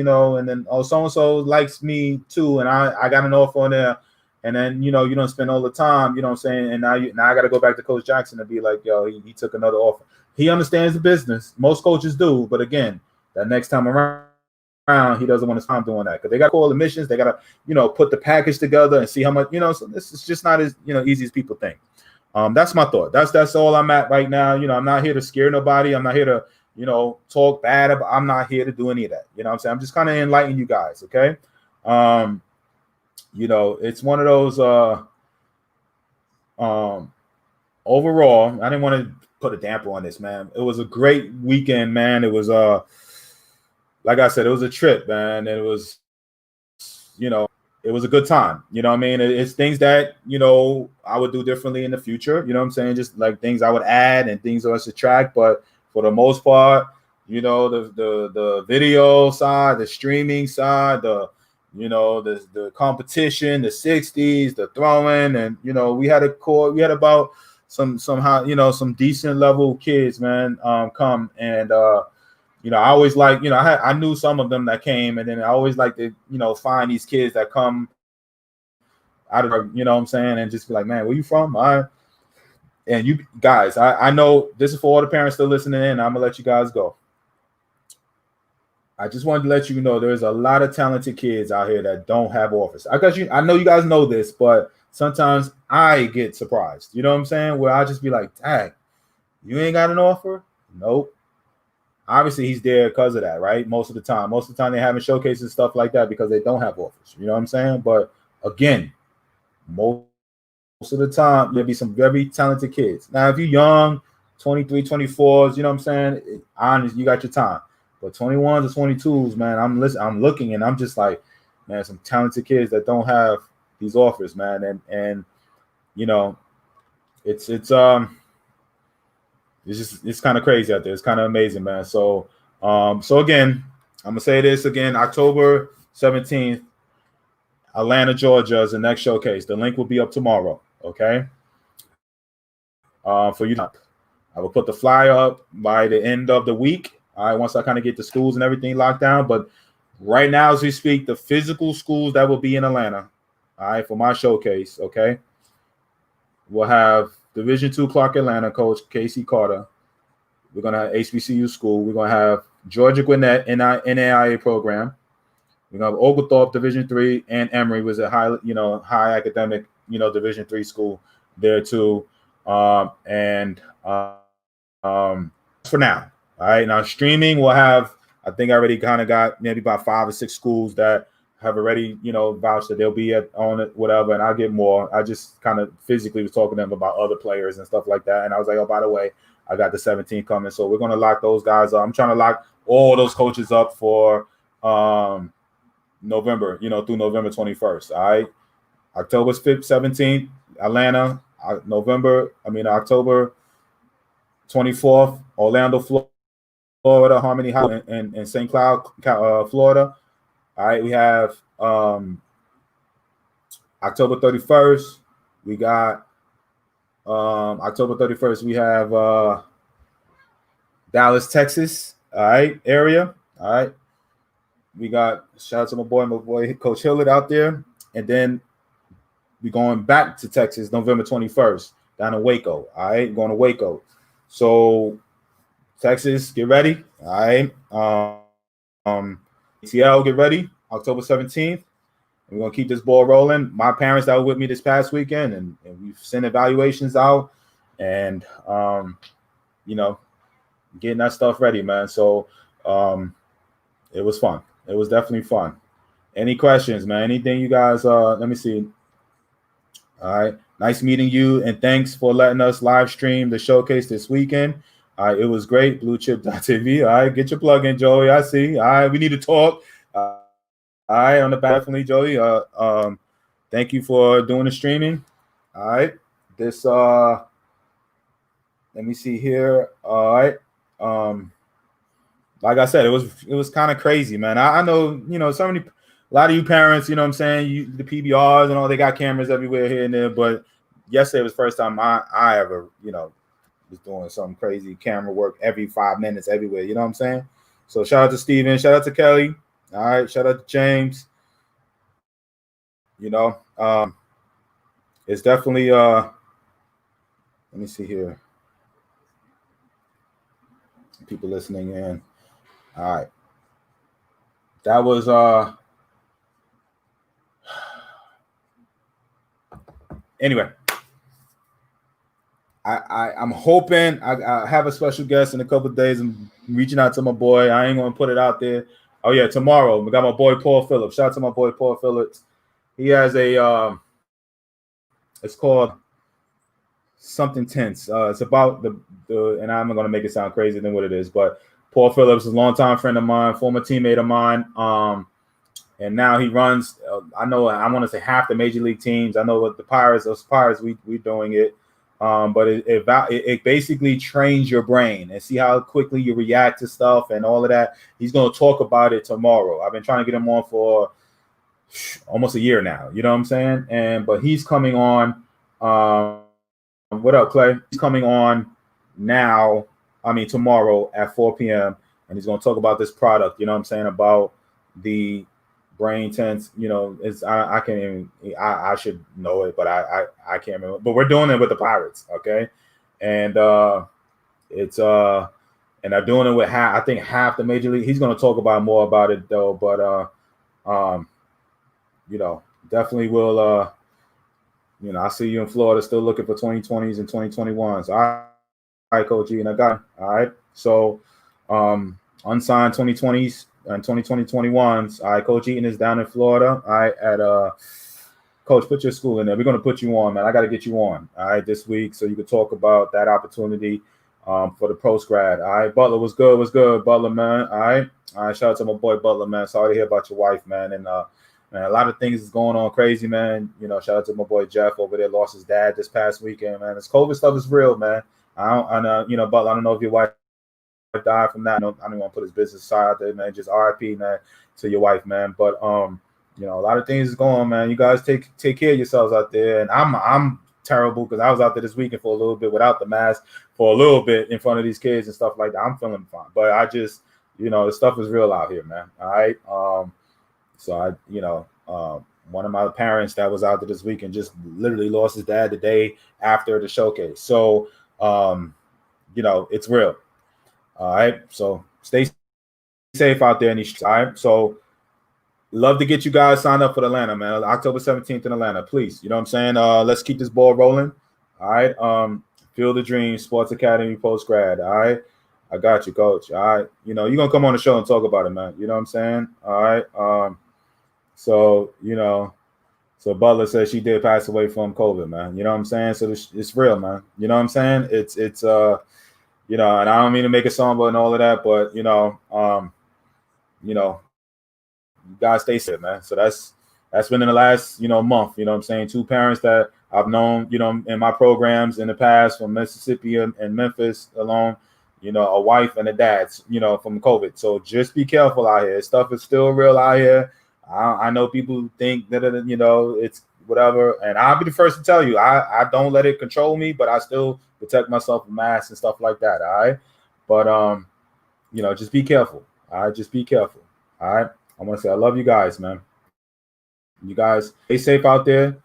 then so-and-so likes me too, and I got an offer on there, and then you don't spend all the time, you know what I'm saying? And now I gotta go back to Coach Jackson and be like, yo, he took another offer. He understands the business. Most coaches do, but again, that next time around, he doesn't want to stop doing that because they got to call admissions. They got to, put the package together and see how much, so this is just not as, easy as people think. That's my thought. That's all I'm at right now. I'm not here to scare nobody. I'm not here to, talk bad about, I'm not here to do any of that. You know what I'm saying? I'm just kind of enlightening you guys. Okay. It's one of those, overall, I didn't want to put a damper on this, man. It was a great weekend, man. It was, like I said, it was a trip, man. It was it was a good time. You know what I mean? It's things that, I would do differently in the future. You know what I'm saying? Just like things I would add and things I would subtract. But for the most part, the video side, the streaming side, the competition, the 60s, the throwing, and we had about some decent level kids, man, come. And I always like, I knew some of them that came, and then I always like to, find these kids that come out of, what I'm saying, and just be like, man, where you from? And you guys, I know this is for all the parents still listening in. I'm gonna let you guys go. I just wanted to let you know there's a lot of talented kids out here that don't have offers. I know you guys know this, but sometimes I get surprised. You know what I'm saying? Where I just be like, dang, you ain't got an offer? Nope. Obviously, he's there because of that, right? Most of the time they're having showcases and stuff like that because they don't have offers. You know what I'm saying? But again, most of the time, there'll be some very talented kids. Now, if you're young, 23, 24s, you know what I'm saying? Honestly, you got your time. But 21s or 22s, man, I'm looking and I'm just like, man, some talented kids that don't have these offers, man. And it's kind of crazy out there. It's kind of amazing, man. So again, I'm gonna say this again, October 17th, Atlanta, Georgia is the next showcase. The link will be up tomorrow. Okay. For you, I will put the flyer up by the end of the week. All right, once I kind of get the schools and everything locked down. But right now, as we speak, the physical schools that will be in Atlanta, all right, for my showcase, okay, we'll have Division II Clark Atlanta coach Casey Carter. We're going to have HBCU school. We're going to have Georgia Gwinnett NAIA program. We're going to have Oglethorpe Division III, and Emory was a high academic, Division III school there too. For now. All right. Now streaming, we'll have, I think I already kind of got maybe about 5 or 6 schools that have already, vouched that they'll be on it, whatever. And I'll get more. I just kind of physically was talking to them about other players and stuff like that. And I was like, oh, by the way, I got the 17 coming. So we're going to lock those guys up. I'm trying to lock all those coaches up for November, through November 21st. All right. October 5th, 17th, Atlanta, October 24th, Orlando, Florida, Harmony High, and St. Cloud, Florida. All right, we have October 31st. We got October 31st. We have Dallas, Texas. All right, area. All right, we got shout out to my boy Coach Hillard out there, and then we're going back to Texas, November 21st, down in Waco. All right, going to Waco. So Texas, get ready. All right. ATL, get ready. October 17th. We're going to keep this ball rolling. My parents that were with me this past weekend, and we've sent evaluations out and, getting that stuff ready, man. So it was fun. It was definitely fun. Any questions, man? Anything you guys, let me see. All right. Nice meeting you, and thanks for letting us live stream the showcase this weekend. All right, it was great. BlueChip.tv. All right, get your plug in, Joey. I see. All right, we need to talk. All right, on the back, definitely, Joey. Thank you for doing the streaming. All right, this. Let me see here. All right. Like I said, it was kind of crazy, man. I know, a lot of you parents, you know what I'm saying, the PBRs and all, they got cameras everywhere here and there. But yesterday was the first time I ever, was doing some crazy camera work every 5 minutes everywhere. You know what I'm saying? So shout out to Steven. Shout out to Kelly. All right. Shout out to James. It's definitely, let me see here. People listening in. All right. That was, anyway, I'm hoping I have a special guest in a couple of days. I'm reaching out to my boy. I ain't gonna put it out there. Oh yeah, tomorrow we got my boy Paul Phillips. Shout out to my boy Paul Phillips. He has a it's called something tense. It's about the and I'm gonna make it sound crazier than what it is, but Paul Phillips is a longtime friend of mine, former teammate of mine. and now he runs. I want to say half the major league teams. I know what the Pirates, we doing it. But it basically trains your brain and see how quickly you react to stuff and all of that. He's going to talk about it tomorrow. I've been trying to get him on for almost a year now. You know what I'm saying? But he's coming on. What up, Clay? He's coming on now. Tomorrow at 4 p.m. and he's going to talk about this product. You know what I'm saying, about the brain tense. I can't even. I should know it, but I can't remember. But we're doing it with the Pirates, okay? And it's and they're doing it with half the major league. He's going to talk about more about it though, but definitely will. I see you in Florida still looking for 2020s and 2021s. All right, Coach E, and I got it. All right. So unsigned 2020s and 2021s. All right, Coach Eaton is down in Florida. All right, at Coach, put your school in there. We're gonna put you on, man. I gotta get you on, all right, this week so you can talk about that opportunity for the post grad. All right, Butler, was good? What's good, Butler, man? All right. Shout out to my boy Butler, man. Sorry to hear about your wife, man. And man, a lot of things is going on crazy, man. Shout out to my boy Jeff over there. Lost his dad this past weekend, man. This COVID stuff is real, man. Butler, I don't know if your wife died from that. I don't want to put his business side out there, man. Just RIP, man, to your wife, man. But a lot of things is going on, man. You guys take care of yourselves out there. And I'm terrible because I was out there this weekend for a little bit without the mask for a little bit in front of these kids and stuff like that. I'm feeling fine, but I just, the stuff is real out here, man. All right. So one of my parents that was out there this weekend just literally lost his dad the day after the showcase. So, it's real. All right. So stay safe out there in these streets. All right. So love to get you guys signed up for Atlanta, man. October 17th in Atlanta, please. You know what I'm saying? Let's keep this ball rolling. All right. Field the Dream Sports Academy post grad. All right. I got you, Coach. All right. You're going to come on the show and talk about it, man. You know what I'm saying? All right. So Butler says she did pass away from COVID, man. You know what I'm saying? So it's real, man. You know what I'm saying? It's and I don't mean to make a song about and all of that, but you guys stay safe, man. So that's been in the last, month, you know what I'm saying? 2 parents that I've known, in my programs in the past from Mississippi and Memphis alone, a wife and a dad, from COVID. So just be careful out here. Stuff is still real out here. I know people think that, it's whatever. And I'll be the first to tell you, I don't let it control me, but I still protect myself with masks and stuff like that. All right. But, just be careful. All right. Just be careful. All right. I want to say I love you guys, man. You guys stay safe out there.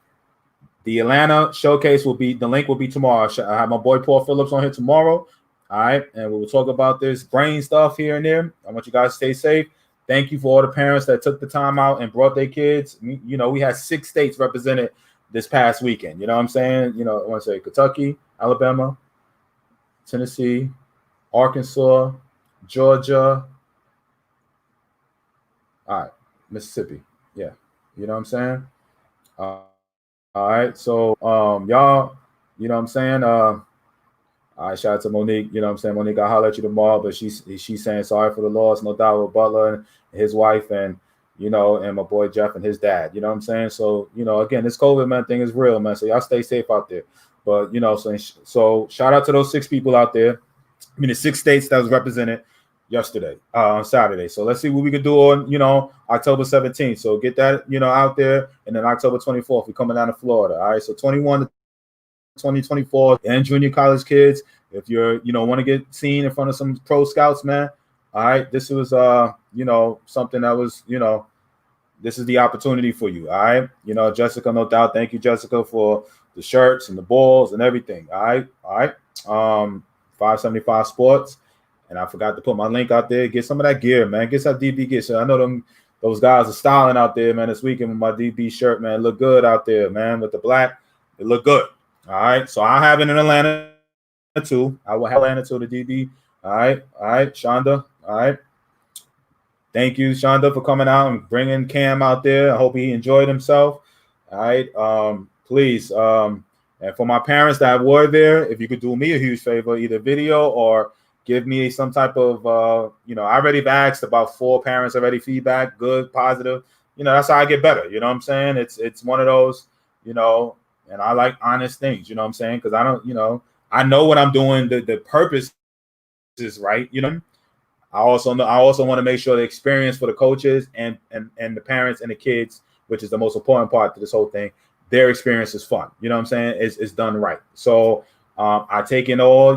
The Atlanta showcase the link will be tomorrow. I have my boy Paul Phillips on here tomorrow. All right. And we will talk about this brain stuff here and there. I want you guys to stay safe. Thank you for all the parents that took the time out and brought their kids. We had 6 states represented this past weekend. You know what I'm saying? I want to say Kentucky, Alabama, Tennessee, Arkansas, Georgia. All right, Mississippi. Yeah. You know what I'm saying? All right. So, y'all, you know what I'm saying? All right, shout out to Monique. You know what I'm saying? Monique, I'll holler at you tomorrow, but she's saying sorry for the loss, no doubt, with Butler and his wife and, and my boy Jeff and his dad. You know what I'm saying? So, again, this COVID, man, thing is real, man. So y'all stay safe out there. But, so shout out to those 6 people out there. The 6 states that was represented yesterday, on Saturday. So let's see what we can do on, October 17th. So get that, out there. And then October 24th, we're coming down to Florida. All right. So 21 to 2024 and junior college kids, if you're want to get seen in front of some pro scouts, man, all right, this was something that was this is the opportunity for you. All right, Jessica, no doubt, thank you, Jessica, for the shirts and the balls and everything. All right 575 Sports, and I forgot to put my link out there. Get some of that gear, man. Get some DB gear. So I know those guys are styling out there, man, this weekend with my DB shirt, man. Look good out there, man, with the black. It look good. All right, so I have it in Atlanta too. I will have Atlanta to the DB. All right, Shonda. All right, thank you, Shonda, for coming out and bringing Cam out there. I hope he enjoyed himself. All right, please, and for my parents that were there, if you could do me a huge favor, either video or give me some type of, I already asked about 4 parents already feedback, good, positive. that's how I get better. You know what I'm saying? It's one of those, and I like honest things, you know what I'm saying? Because I don't, I know what I'm doing. The purpose is right. I also want to make sure the experience for the coaches and the parents and the kids, which is the most important part to this whole thing, their experience is fun. You know what I'm saying? It's done right. So I take in all,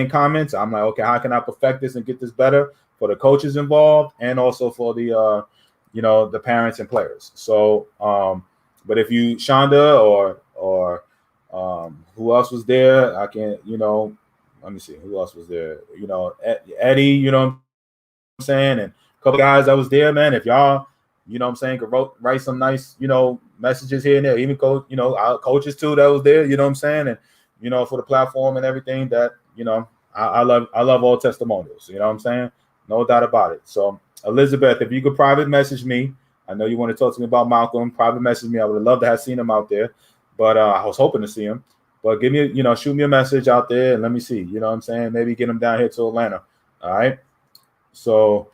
comments. I'm like, okay, how can I perfect this and get this better for the coaches involved and also for the, the parents and players. So, but if you, Shonda or who else was there? I can't, let me see who else was there. Eddie, you know what I'm saying, and a couple guys that was there, man. If y'all, could write some nice, messages here and there, even our coaches too that was there, you know what I'm saying, and for the platform and everything that, I love all testimonials, you know what I'm saying, no doubt about it. So Elizabeth, if you could private message me, I know you want to talk to me about Malcolm, private message me. I would have loved to have seen him out there, but I was hoping to see him. But give me, shoot me a message out there and let me see, you know what I'm saying, maybe get him down here to Atlanta. All right. So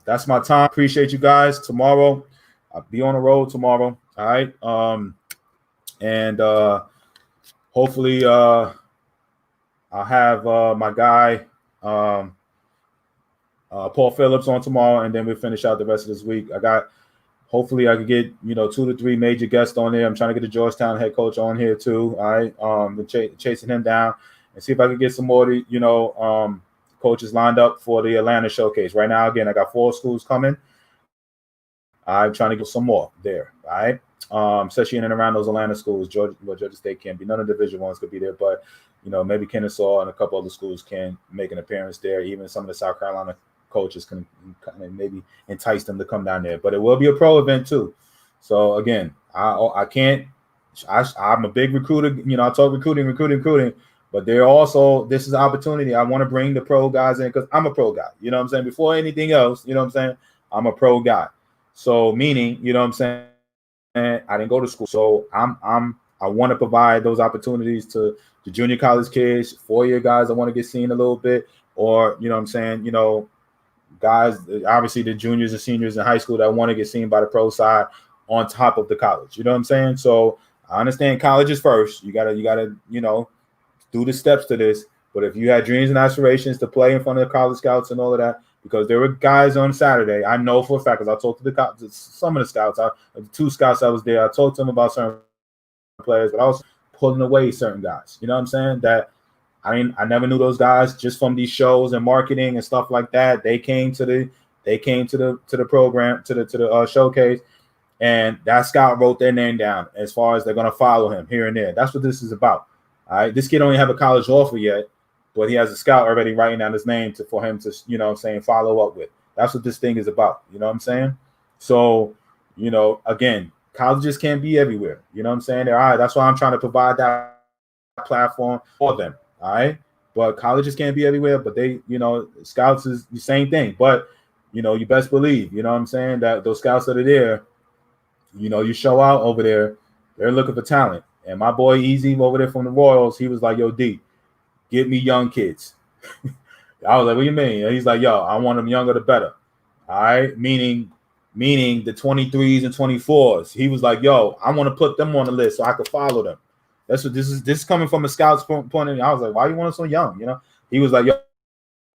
that's my time. Appreciate you guys. Tomorrow, I'll be on the road tomorrow. All right. And hopefully I'll have my guy Paul Phillips on tomorrow, and then we'll finish out the rest of this week. Hopefully I could get 2 to 3 major guests on there. I'm trying to get the Georgetown head coach on here too. All right. Been chasing him down and see if I can get some more coaches lined up for the Atlanta showcase. Right now, again, I got 4 schools coming. I'm trying to get some more there, all right? Especially in and around those Atlanta schools. Georgia State can't be. None of the Division Ones could be there, but, maybe Kennesaw and a couple other schools can make an appearance there. Even some of the South Carolina coaches can maybe entice them to come down there. But it will be a pro event too. So, again, I'm a big recruiter. I talk recruiting. But this is an opportunity. I want to bring the pro guys in because I'm a pro guy. You know what I'm saying? Before anything else, you know what I'm saying? I'm a pro guy. So meaning, you know what I'm saying? I didn't go to school. So I want to provide those opportunities to the junior college kids, 4-year guys that want to get seen a little bit, or, you know what I'm saying, guys, obviously the juniors and seniors in high school that want to get seen by the pro side on top of the college. You know what I'm saying? So I understand college is first. You gotta, do the steps to this. But if you had dreams and aspirations to play in front of the college scouts and all of that, because there were guys on Saturday, I know for a fact, because I talked to some of the scouts, the 2 scouts that was there, I talked to them about certain players, but I was pulling away certain guys. You know what I'm saying? That I never knew those guys just from these shows and marketing and stuff like that. They came to the program, to the showcase, and that scout wrote their name down as far as they're gonna follow him here and there. That's what this is about. All right, this kid don't even have a college offer yet, but he has a scout already writing down his name for him to, follow up with. That's what this thing is about. You know what I'm saying? So, again, colleges can't be everywhere. You know what I'm saying? All right, that's why I'm trying to provide that platform for them. All right, but colleges can't be everywhere. But they, scouts is the same thing. But you best believe, you know what I'm saying, that those scouts that are there, you show out over there, they're looking for talent. And my boy Easy over there from the Royals, he was like, yo, D, get me young kids. I was like, what do you mean? And he's like, yo, I want them younger the better. All right. Meaning the 23s and 24s. He was like, yo, I want to put them on the list so I could follow them. That's what this is coming from a scout's point of view. I was like, why you want them so young? He was like, yo,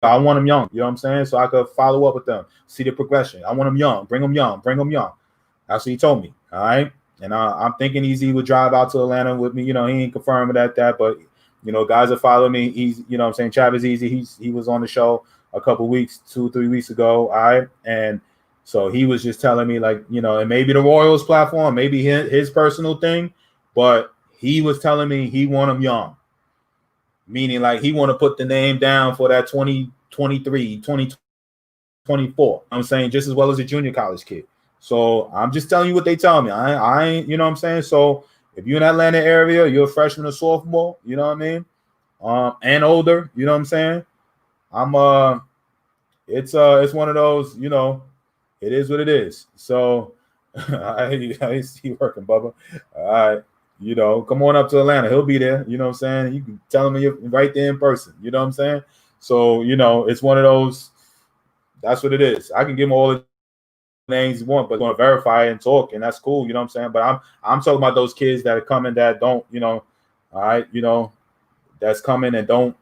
I want them young. You know what I'm saying? So I could follow up with them, see the progression. I want them young. Bring them young. That's what he told me. All right. And I'm thinking Easy would drive out to Atlanta with me. He ain't confirmed that, but guys that follow me, he's, I'm saying, Travis Easy, he was on the show a couple weeks, 2-3 weeks ago. All right. And so he was just telling me, like, and maybe the Royals platform, maybe his personal thing, but he was telling me he want him young, meaning like he want to put the name down for that 2023, 2024. I'm saying just as well as a junior college kid. So I'm just telling you what they tell me. I ain't, you know what I'm saying? So if you're in Atlanta area, you're a freshman or sophomore, you know what I mean? And older, you know what I'm saying? It's one of those, it is what it is. So I see you working, Bubba. All right. Come on up to Atlanta. He'll be there. You know what I'm saying? You can tell him you're right there in person. You know what I'm saying? So, it's one of those, that's what it is. I can give him all the names you want, but going to verify it and talk, and that's cool. You know what I'm saying? But I'm talking about those kids that are coming that don't, all right, that's coming and don't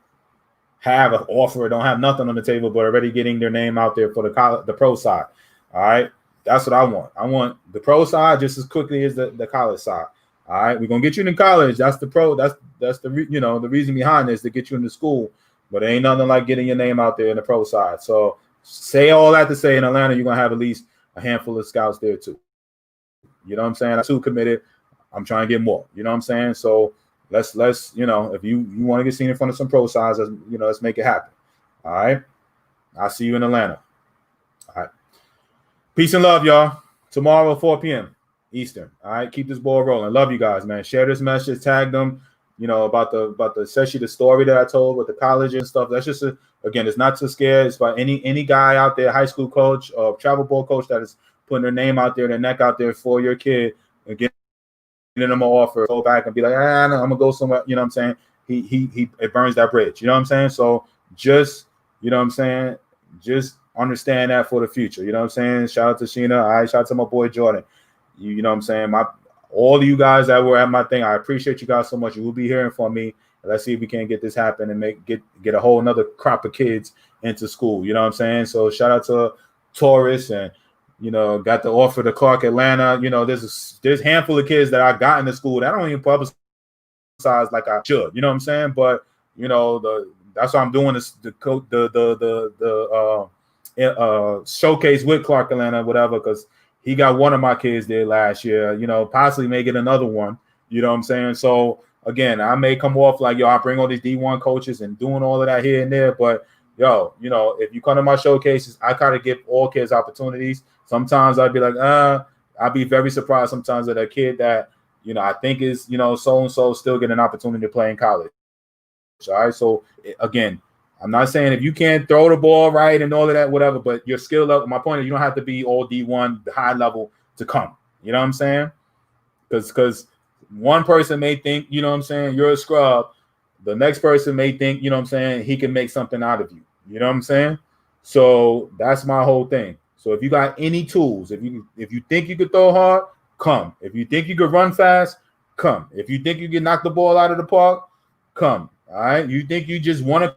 have an offer, don't have nothing on the table, but already getting their name out there for the pro side. All right, that's what I want. I want the pro side just as quickly as the college side. All right, we're gonna get you in college. That's the pro. That's the the reason behind this, to get you into school. But it ain't nothing like getting your name out there in the pro side. So say all that to say, in Atlanta, you're gonna have at least a handful of scouts there too. You know what I'm saying? I'm too committed. I'm trying to get more. You know what I'm saying? So let's if you want to get seen in front of some pro sides, let's make it happen. All right. I'll see you in Atlanta. All right. Peace and love, y'all. Tomorrow, 4 p.m. Eastern. All right. Keep this ball rolling. Love you guys, man. Share this message. Tag them. About the especially the story that I told with the college and stuff. That's just again, it's not too scared. It's about any guy out there, high school coach or travel ball coach, that is putting their name out there, their neck out there for your kid, and getting them an offer. Go back and be like, no, I'm gonna go somewhere. You know what I'm saying? He it burns that bridge. You know what I'm saying? So just just understand that for the future. You know what I'm saying? Shout out to Sheena. All right, shout out to my boy Jordan. You know what I'm saying? All of you guys that were at my thing, I appreciate you guys so much. You will be hearing from me. Let's see if we can get this happen and get a whole another crop of kids into school. You know what I'm saying? So shout out to Taurus, and got the offer to Clark Atlanta. There's a handful of kids that I got into school that I don't even publicize like I should. You know what I'm saying? But that's why I'm doing this the showcase with Clark Atlanta, whatever, because he got one of my kids there last year, possibly may get another one. You know what I'm saying? So again, I may come off like, I bring all these D1 coaches and doing all of that here and there. But if you come to my showcases, I kind of give all kids opportunities. Sometimes I'd be like, I'd be very surprised sometimes that a kid that, I think is, so-and-so still get an opportunity to play in college. All right. So again, I'm not saying if you can't throw the ball right and all of that, whatever, but your skill level, my point is, you don't have to be all D1, high level to come. You know what I'm saying? Because one person may think, you're a scrub. The next person may think, he can make something out of you. You know what I'm saying? So that's my whole thing. So if you got any tools, if you think you could throw hard, come. If you think you could run fast, come. If you think you can knock the ball out of the park, come. All right. You think you just want to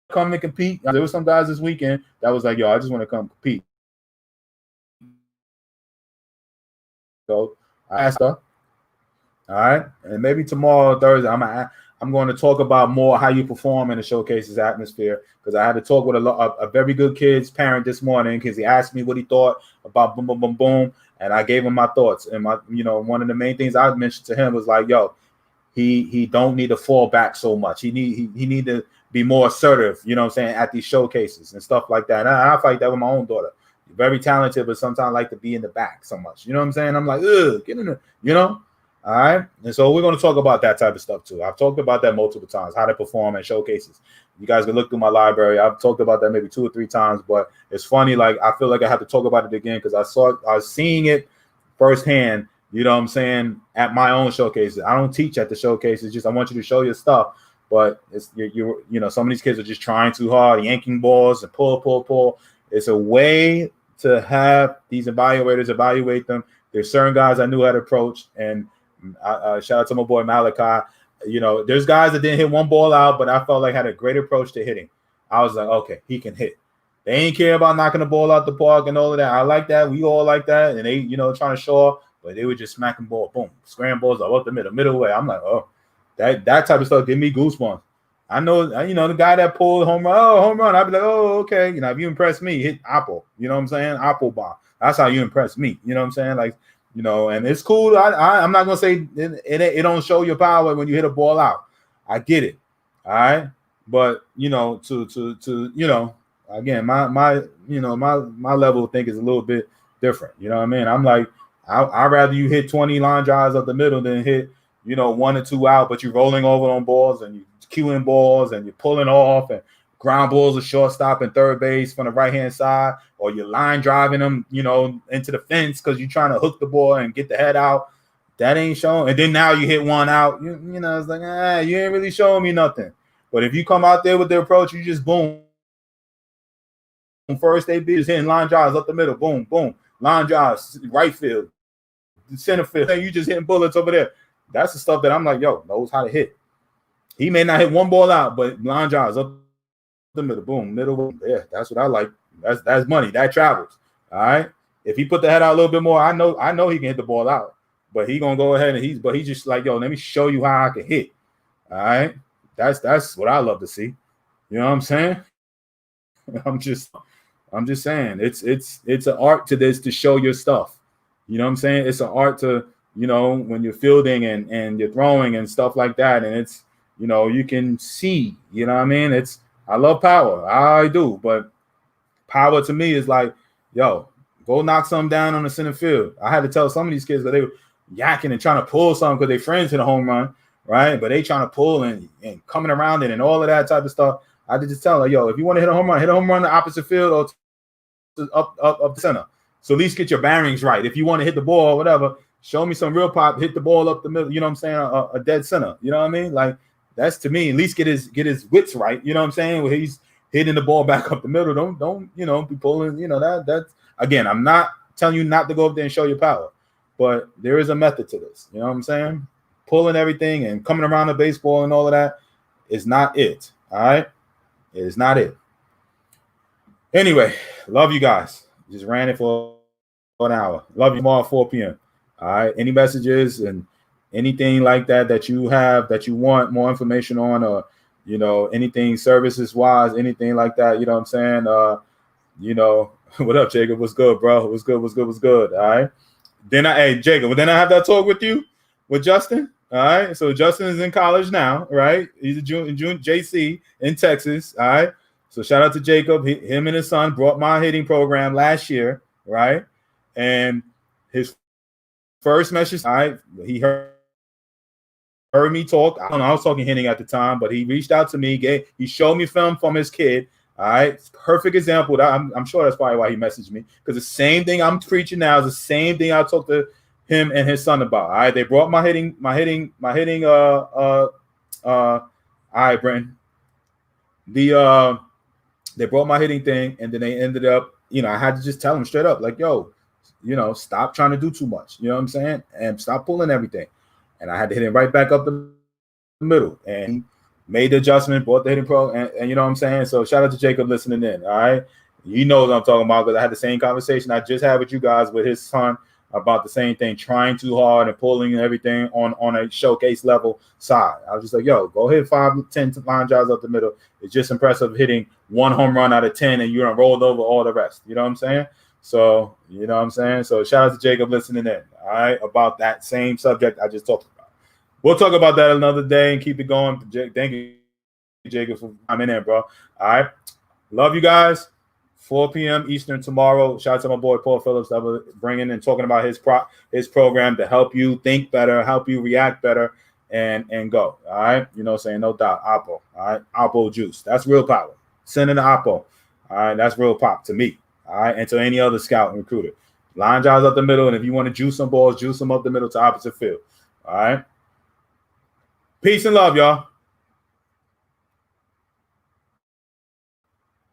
come and compete? There were some guys this weekend that was like, I just want to come compete. So I asked her. All right. And maybe tomorrow, Thursday, I'm going to talk about more how you perform in the showcases atmosphere, because I had to talk with a very good kid's parent this morning, because he asked me what he thought about boom, boom, boom, boom. And I gave him my thoughts. And one of the main things I mentioned to him was like, he don't need to fall back so much. He need to be more assertive, at these showcases and stuff like that. And I fight that with my own daughter. Very talented, but sometimes I like to be in the back so much. You know what I'm saying? I'm like, get in there, All right. And so we're going to talk about that type of stuff too. I've talked about that multiple times, how to perform at showcases. You guys can look through my library. I've talked about that maybe 2 or 3 times, but it's funny. Like, I feel like I have to talk about it again, because I was seeing it firsthand, you know what I'm saying, at my own showcases. I don't teach at the showcases. Just, I want you to show your stuff. But it's some of these kids are just trying too hard, yanking balls and pull. It's a way to have these evaluators evaluate them. There's certain guys I knew how to approach, and shout out to my boy Malachi. There's guys that didn't hit one ball out, but I felt like had a great approach to hitting. I was like, okay, he can hit. They ain't care about knocking the ball out the park and all of that. I like that. We all like that. And they, trying to show off, but they were just smacking ball, boom, scrambles up the middle way. I'm like, oh, that type of stuff give me goosebumps. I know, the guy that pulled home run, I'd be like, oh, okay. If you impress me, hit apple. You know what I'm saying? Apple bomb. That's how you impress me. You know what I'm saying? Like, and it's cool. I'm not gonna say it don't show your power when you hit a ball out. I get it. All right. But to again, my level of thinking is a little bit different. You know what I mean? I'm like, I'd rather you hit 20 line drives up the middle than hit, 1 or 2 out, but you're rolling over on balls and you're queuing balls and you're pulling off and ground balls, a shortstop and third base from the right-hand side, or you're line driving them, into the fence because you're trying to hook the ball and get the head out. That ain't showing. And then now you hit one out. It's like, you ain't really showing me nothing. But if you come out there with the approach, you just boom. First, they be just hitting line drives up the middle, boom, boom. line drives, right field, center field, and you just hitting bullets over there. That's the stuff that I'm like, yo, knows how to hit. He may not hit one ball out, but line drives up the middle, boom, middle, boom. Yeah, that's what I like. That's money. That travels. All right. If he put the head out a little bit more, I know he can hit the ball out. But he gonna go ahead and he's just like, yo, let me show you how I can hit. All right. That's what I love to see. You know what I'm saying? I'm just saying it's an art to this to show your stuff. You know what I'm saying? It's an art to, you know, when you're fielding and you're throwing and stuff like that. And it's, you know, you can see, you know what I mean? I love power. I do, but power to me is like, yo, go knock something down on the center field. I had to tell some of these kids that they were yakking and trying to pull something because their friends hit a home run, right? But they trying to pull and coming around it and all of that type of stuff. I had to just tell her, yo, if you want to hit a home run the opposite field or up the center. So at least get your bearings right. If you want to hit the ball or whatever, show me some real pop, hit the ball up the middle, you know what I'm saying? A dead center. You know what I mean? Like, that's to me, at least get his wits right. You know what I'm saying? Where he's hitting the ball back up the middle. Don't you know, be pulling, you know, that's again, I'm not telling you not to go up there and show your power, but there is a method to this. You know what I'm saying? Pulling everything and coming around the baseball and all of that is not it. All right. It is not it. Anyway, love you guys. Just ran it for an hour. Love you tomorrow at 4 p.m. All right. Any messages and anything like that you have that you want more information on, or, you know, anything services wise, anything like that, you know what I'm saying? You know, what up, Jacob? What's good, bro? What's good? All right. Hey, Jacob, then I have that talk with you, with Justin. All right. So Justin is in college now, right? He's a June JC in Texas. All right. So shout out to Jacob. Him and his son brought my hitting program last year, right? And his first message, all right, he heard me talk. I don't know, I was talking hitting at the time, but he reached out to me. He showed me film from his kid. All right, perfect example. I'm sure that's probably why he messaged me, because the same thing I'm preaching now is the same thing I talked to him and his son about. All right, they brought my hitting. All right, Brenton. They brought my hitting thing, and then they ended up, you know, I had to just tell him straight up, like, yo, you know, stop trying to do too much. You know what I'm saying? And stop pulling everything. And I had to hit him right back up the middle, and he made the adjustment, bought the hitting pro, and you know what I'm saying? So shout out to Jacob listening in. All right. You know what I'm talking about, because I had the same conversation I just had with you guys with his son about the same thing, trying too hard and pulling everything on a showcase level side. I was just like, yo, go hit 5-10 line drives up the middle. It's just impressive hitting 1 home run out of 10 and you're rolled over all the rest. You know what I'm saying? So, you know what I'm saying? So shout out to Jacob listening in, all right, about that same subject I just talked about. We'll talk about that another day and keep it going. Thank you, Jacob, for coming in, bro. All right. Love you guys. 4 p.m. Eastern tomorrow. Shout out to my boy Paul Phillips that was bringing and talking about his program to help you think better, help you react better, and go. All right. You know what I'm saying? No doubt. Oppo. All right. Oppo juice. That's real power. Send in the Oppo. All right. That's real pop to me. All right. And to any other scout and recruiter. Line drives up the middle. And if you want to juice some balls, juice them up the middle to opposite field. All right. Peace and love, y'all.